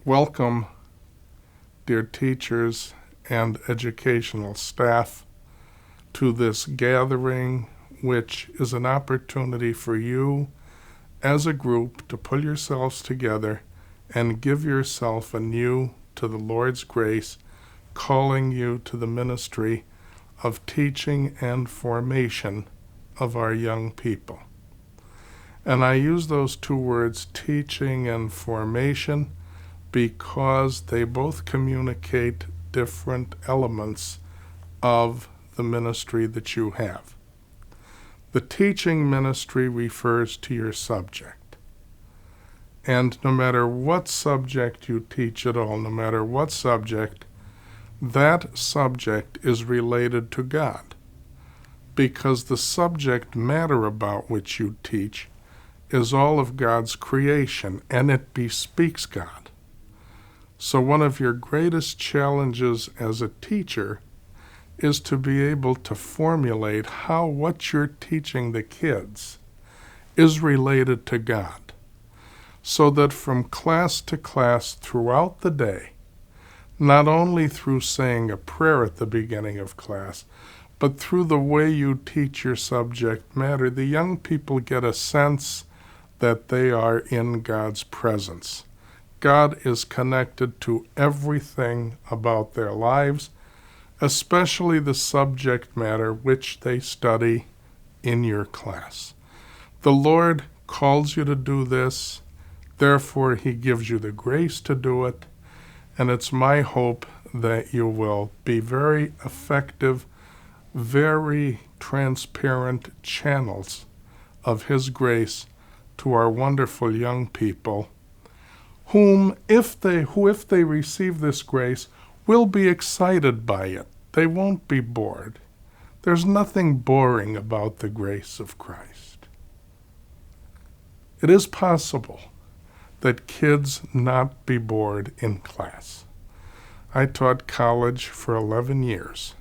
Welcome, dear teachers and educational staff, to this gathering, which is an opportunity for you as a group to pull yourselves together and give yourself anew to the Lord's grace, calling you to the ministry of teaching and formation of our young people. And I use those two words, teaching and formation, because they both communicate different elements of the ministry that you have. The teaching ministry refers to your subject. And no matter what subject you teach at all, no matter what subject, that subject is related to God, because the subject matter about which you teach is all of God's creation, and it bespeaks God. So one of your greatest challenges as a teacher is to be able to formulate how what you're teaching the kids is related to God, so that from class to class throughout the day, not only through saying a prayer at the beginning of class, but through the way you teach your subject matter, the young people get a sense that they are in God's presence. God is connected to everything about their lives, especially the subject matter which they study in your class. The Lord calls you to do this, therefore He gives you the grace to do it, and it's my hope that you will be very effective, very transparent channels of His grace to our wonderful young people, whom, if they receive this grace, will be excited by it. They won't be bored. There's nothing boring about the grace of Christ. It is possible that kids not be bored in class. I taught college for 11 years,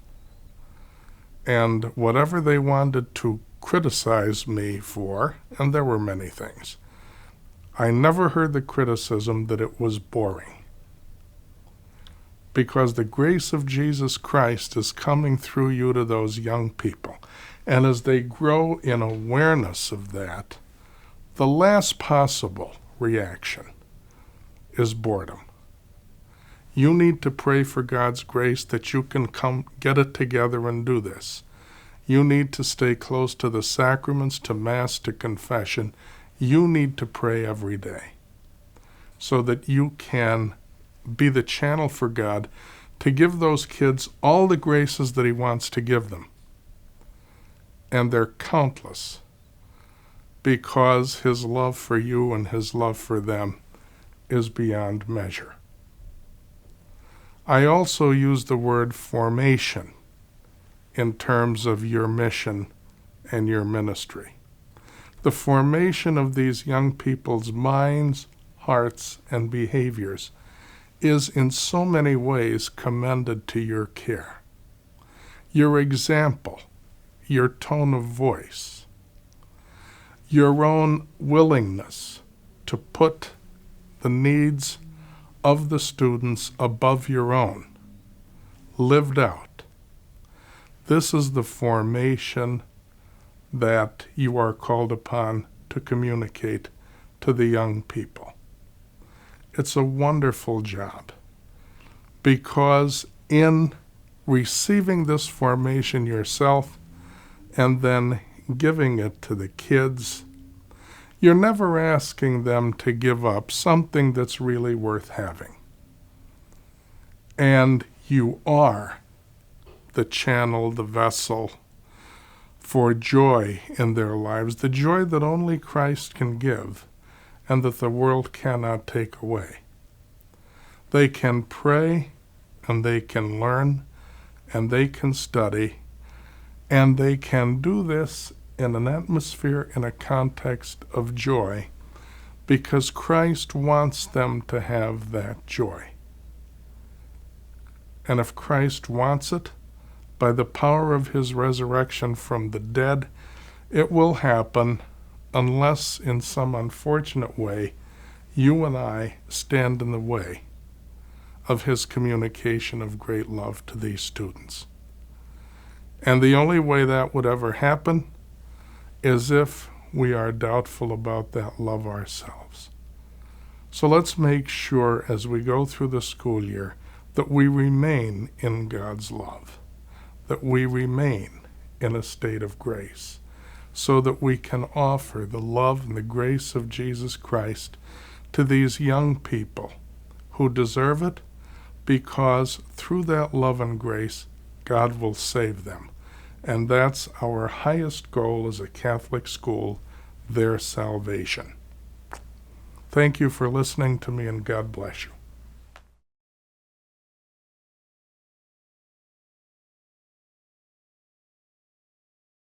and whatever they wanted to criticize me for, and there were many things, I never heard the criticism that it was boring, because the grace of Jesus Christ is coming through you to those young people. And as they grow in awareness of that, the last possible reaction is boredom. You need to pray for God's grace that you can come get it together and do this. You need to stay close to the sacraments, to Mass, to confession. You need to pray every day so that you can be the channel for God to give those kids all the graces that He wants to give them. And they're countless, because His love for you and His love for them is beyond measure. I also use the word formation in terms of your mission and your ministry. The formation of these young people's minds, hearts, and behaviors is in so many ways commended to your care. Your example, your tone of voice, your own willingness to put the needs of the students above your own, lived out. This is the formation that you are called upon to communicate to the young people. It's a wonderful job, because in receiving this formation yourself and then giving it to the kids, you're never asking them to give up something that's really worth having. And you are the channel, the vessel for joy in their lives, the joy that only Christ can give and that the world cannot take away. They can pray, and they can learn, and they can study, and they can do this in an atmosphere, in a context of joy, because Christ wants them to have that joy. And if Christ wants it, by the power of His resurrection from the dead, it will happen, unless in some unfortunate way you and I stand in the way of his communication of great love to these students. And the only way that would ever happen is if we are doubtful about that love ourselves. So let's make sure as we go through the school year that we remain in God's love, that we remain in a state of grace, so that we can offer the love and the grace of Jesus Christ to these young people who deserve it, because through that love and grace, God will save them. And that's our highest goal as a Catholic school, their salvation. Thank you for listening to me, and God bless you.